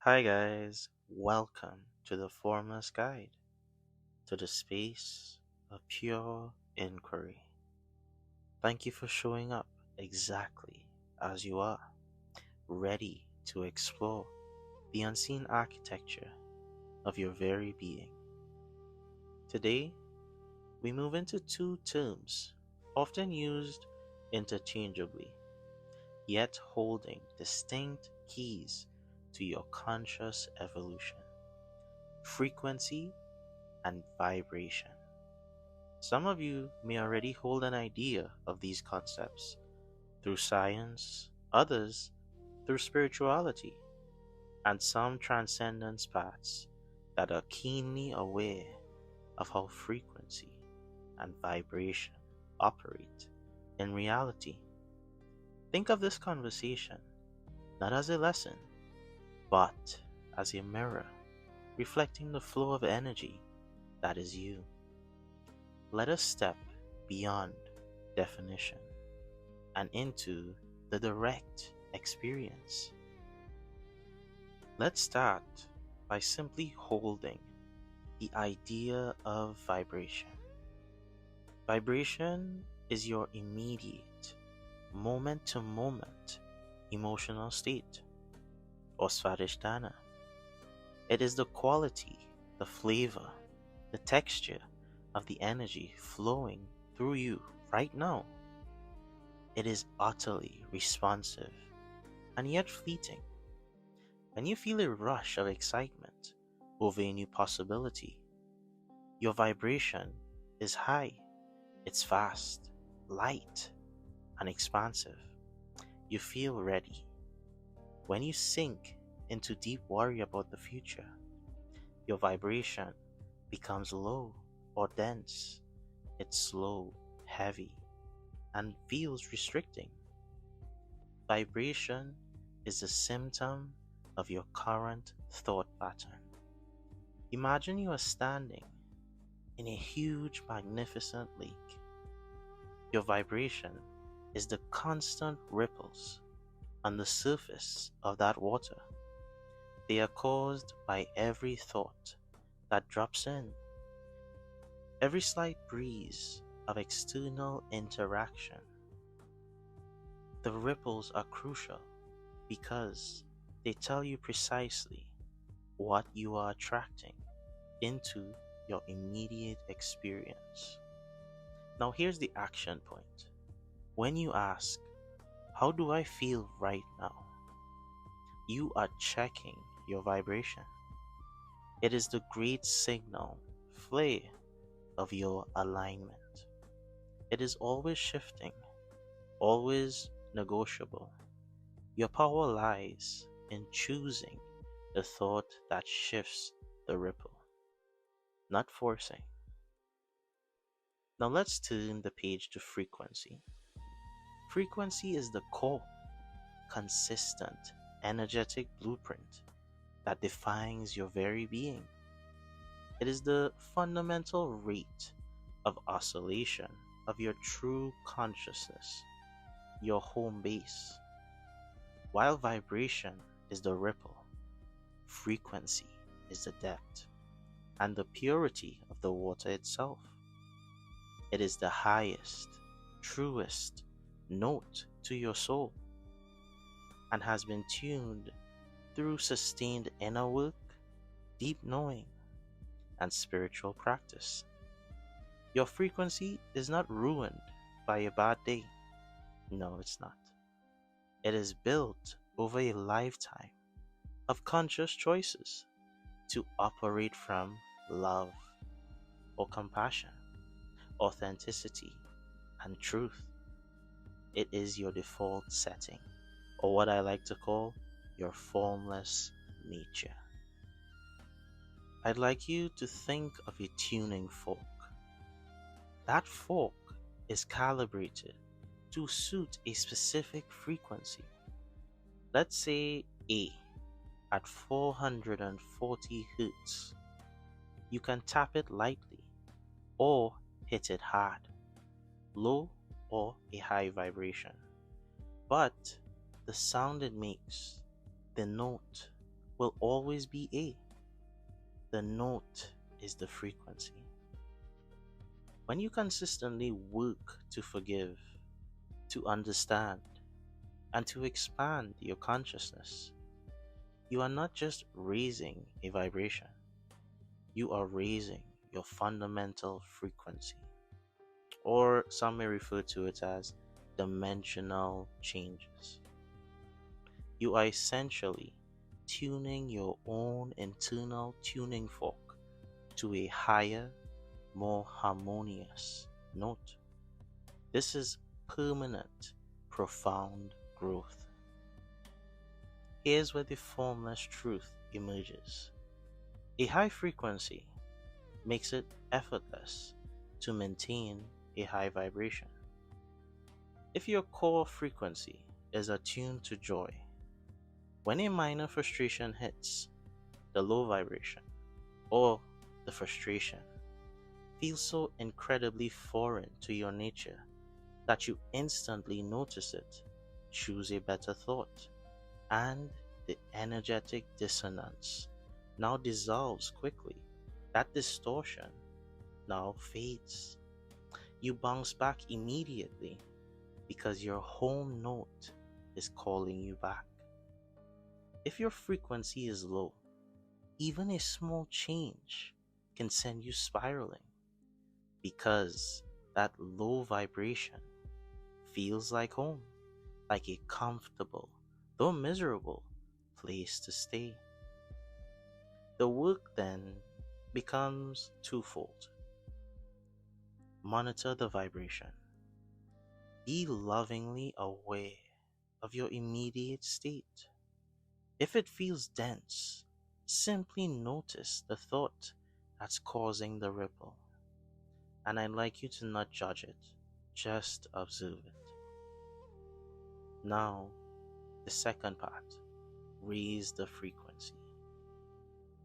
Hi guys, welcome to the Formless Guide, to the space of pure inquiry. Thank you for showing up exactly as you are, ready to explore the unseen architecture of your very being. Today, we move into two terms often used interchangeably, yet holding distinct keys to your conscious evolution: frequency and vibration. Some of you may already hold an idea of these concepts through science, others through spirituality, and some transcendence paths that are keenly aware of how frequency and vibration operate in reality. Think of this conversation not as a lesson, but as a mirror reflecting the flow of energy that is you. Let us step beyond definition and into the direct experience. Let's start by simply holding the idea of vibration. Vibration is your immediate, moment to moment emotional state, or svadhisthana. It is the quality, the flavor, the texture of the energy flowing through you right now. It is utterly responsive and yet fleeting. When you feel a rush of excitement over a new possibility, your vibration is high, it's fast, light, and expansive. You feel ready. When you sink into deep worry about the future, your vibration becomes low or dense. It's slow, heavy, and feels restricting. Vibration is a symptom of your current thought pattern. Imagine you are standing in a huge, magnificent lake. Your vibration is the constant ripples on the surface of that water. They are caused by every thought that drops in, every slight breeze of external interaction. The ripples are crucial because they tell you precisely what you are attracting into your immediate experience. Now, here's the action point. When you ask, "How do I feel right now?" you are checking your vibration. It is the great signal flare of your alignment. It is always shifting, always negotiable. Your power lies in choosing the thought that shifts the ripple, not forcing. Now let's turn the page to frequency. Frequency is the core, consistent, energetic blueprint that defines your very being. It is the fundamental rate of oscillation of your true consciousness, your home base. While vibration is the ripple, frequency is the depth and the purity of the water itself. It is the highest, truest note to your soul and has been tuned through sustained inner work, deep knowing, and spiritual practice. Your frequency is not ruined by a bad day. No, it's not. It is built over a lifetime of conscious choices to operate from love or compassion, authenticity, and truth. It is your default setting, or what I like to call your formless nature. I'd like you to think of a tuning fork. That fork is calibrated to suit a specific frequency. Let's say A at 440 Hz. You can tap it lightly or hit it hard, low or a high vibration. But the sound it makes, the note, will always be A. The note is the frequency. When you consistently work to forgive, to understand, and to expand your consciousness, you are not just raising a vibration, you are raising your fundamental frequency, or some may refer to it as dimensional changes. You are essentially tuning your own internal tuning fork to a higher, more harmonious note. This is permanent, profound growth. Here's where the formless truth emerges. A high frequency makes it effortless to maintain a high vibration. If your core frequency is attuned to joy, when a minor frustration hits, the low vibration or the frustration feels so incredibly foreign to your nature that you instantly notice it, choose a better thought, and the energetic dissonance now dissolves quickly. That distortion now fades. You bounce back immediately because your home note is calling you back. If your frequency is low, even a small change can send you spiraling because that low vibration feels like home, like a comfortable, though miserable, place to stay. The work then becomes twofold. Monitor the vibration. Be lovingly aware of your immediate state. If it feels dense, simply notice the thought that's causing the ripple. And I'd like you to not judge it, just observe it. Now, the second part, raise the frequency.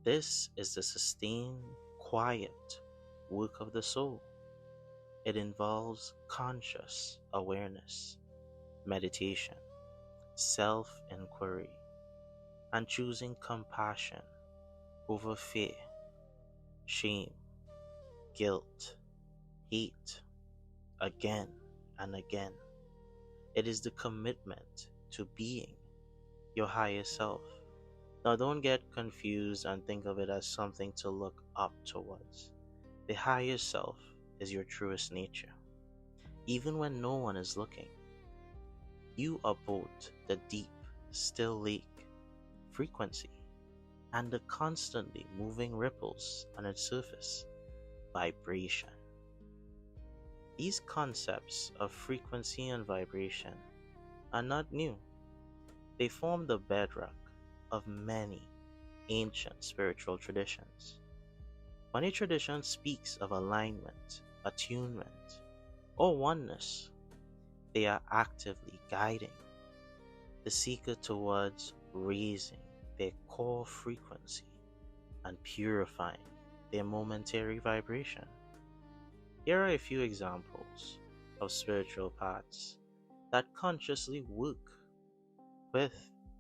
This is the sustained, quiet work of the soul. It involves conscious awareness, meditation, self-inquiry, and choosing compassion over fear, shame, guilt, hate, again and again. It is the commitment to being your higher self. Now, don't get confused and think of it as something to look up towards. The higher self is your truest nature. Even when no one is looking, you are both the deep, still lake frequency and the constantly moving ripples on its surface, vibration. These concepts of frequency and vibration are not new. They form the bedrock of many ancient spiritual traditions. When a tradition speaks of alignment, attunement, or oneness, they are actively guiding the seeker towards raising their core frequency and purifying their momentary vibration. Here are a few examples of spiritual paths that consciously work with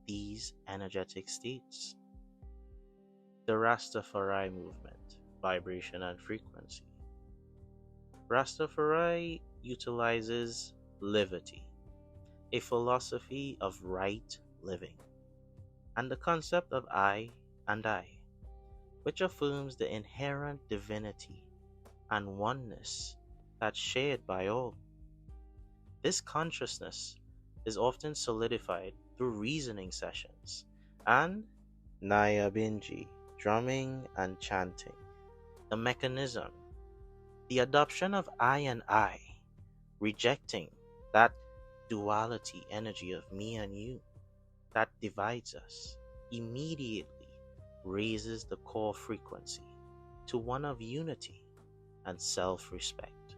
these energetic states. The Rastafari Movement, vibration and frequency. Rastafari utilizes Livity, a philosophy of right living, and the concept of I and I, which affirms the inherent divinity and oneness that's shared by all. This consciousness is often solidified through reasoning sessions and Nyabinghi, drumming and chanting. The mechanism, the adoption of I and I, rejecting that duality energy of me and you that divides us, immediately raises the core frequency to one of unity and self-respect.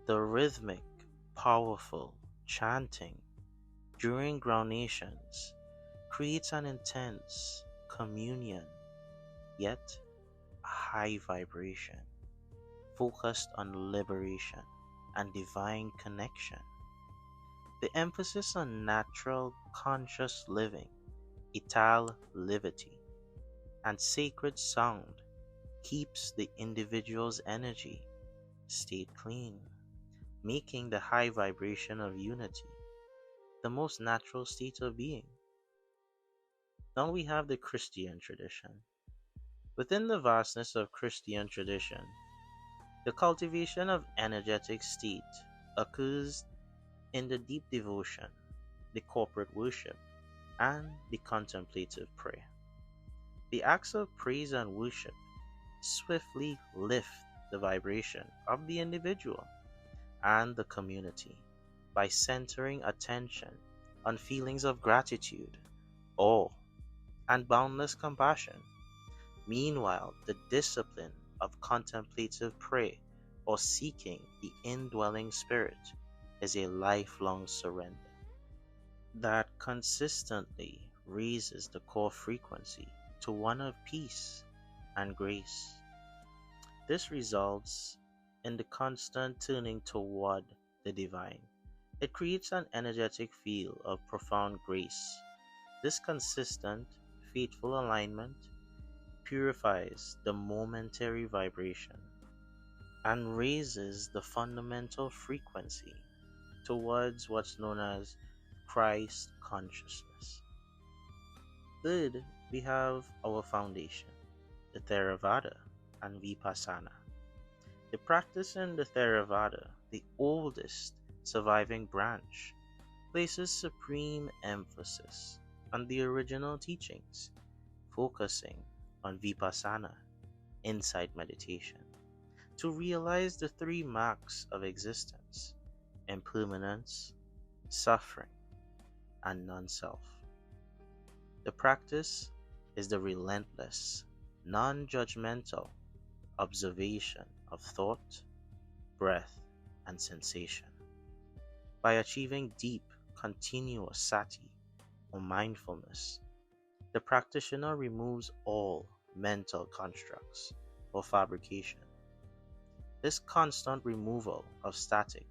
The rhythmic, powerful chanting during groundations creates an intense communion, yet a high vibration, focused on liberation and divine connection. The emphasis on natural, conscious living Ital Livity, and sacred sound keeps the individual's energy state clean, making the high vibration of unity the most natural state of being. Now we have the Christian tradition. Within the vastness of Christian tradition, the cultivation of energetic state occurs in the deep devotion, the corporate worship, and the contemplative prayer. The acts of praise and worship swiftly lift the vibration of the individual and the community by centering attention on feelings of gratitude, awe, and boundless compassion. Meanwhile, the discipline of contemplative prayer or seeking the indwelling spirit is a lifelong surrender that consistently raises the core frequency to one of peace and grace. This results in the constant turning toward the divine. It creates an energetic field of profound grace. This consistent, faithful alignment purifies the momentary vibration and raises the fundamental frequency towards what's known as Christ consciousness. Third, we have our foundation, the Theravada and Vipassana. The practice in the Theravada, the oldest surviving branch, places supreme emphasis on the original teachings, focusing on Vipassana, insight meditation, to realize the three marks of existence: impermanence, suffering, and non-self. The practice is the relentless, non-judgmental observation of thought, breath, and sensation. By achieving deep, continuous sati or mindfulness, the practitioner removes all mental constructs or fabrication. This constant removal of static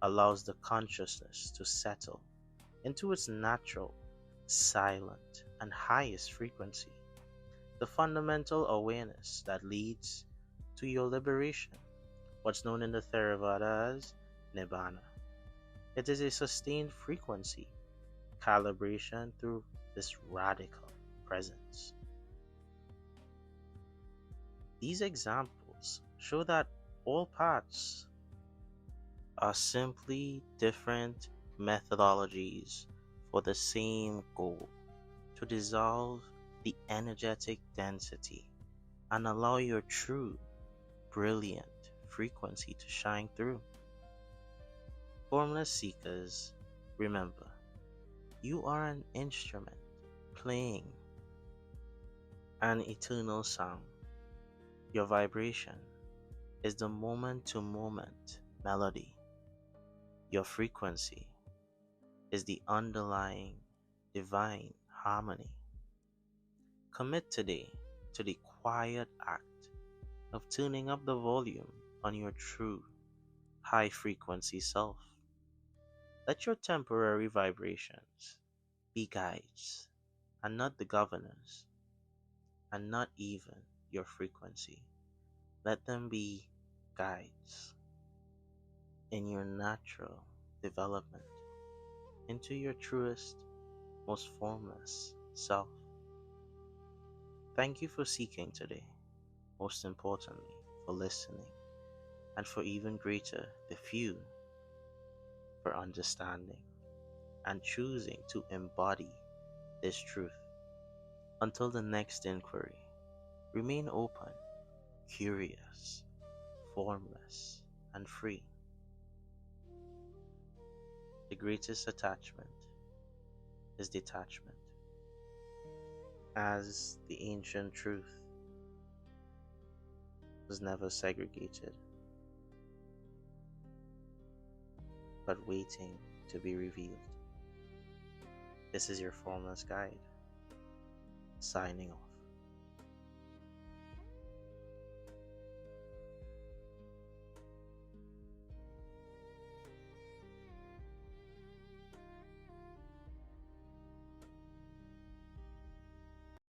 allows the consciousness to settle into its natural, silent, and highest frequency, the fundamental awareness that leads to your liberation, what's known in the Theravada as Nibbana. It is a sustained frequency, calibration through this radical presence. These examples show that all paths are simply different methodologies for the same goal: to dissolve the energetic density and allow your true, brilliant frequency to shine through. Formless seekers, remember, you are an instrument playing an eternal sound. Your vibration is the moment-to-moment melody. Your frequency is the underlying divine harmony. Commit today to the quiet act of tuning up the volume on your true high-frequency self. Let your temporary vibrations be guides and not the governors, and not even your frequency. Let them be guides in your natural development into your truest, most formless self. Thank you for seeking today, most importantly, for listening, and for even greater, the few, for understanding and choosing to embody this truth. Until the next inquiry, remain open, curious, formless, and free. The greatest attachment is detachment. As the ancient truth was never segregated, but waiting to be revealed. This is your Formless Guide, signing off.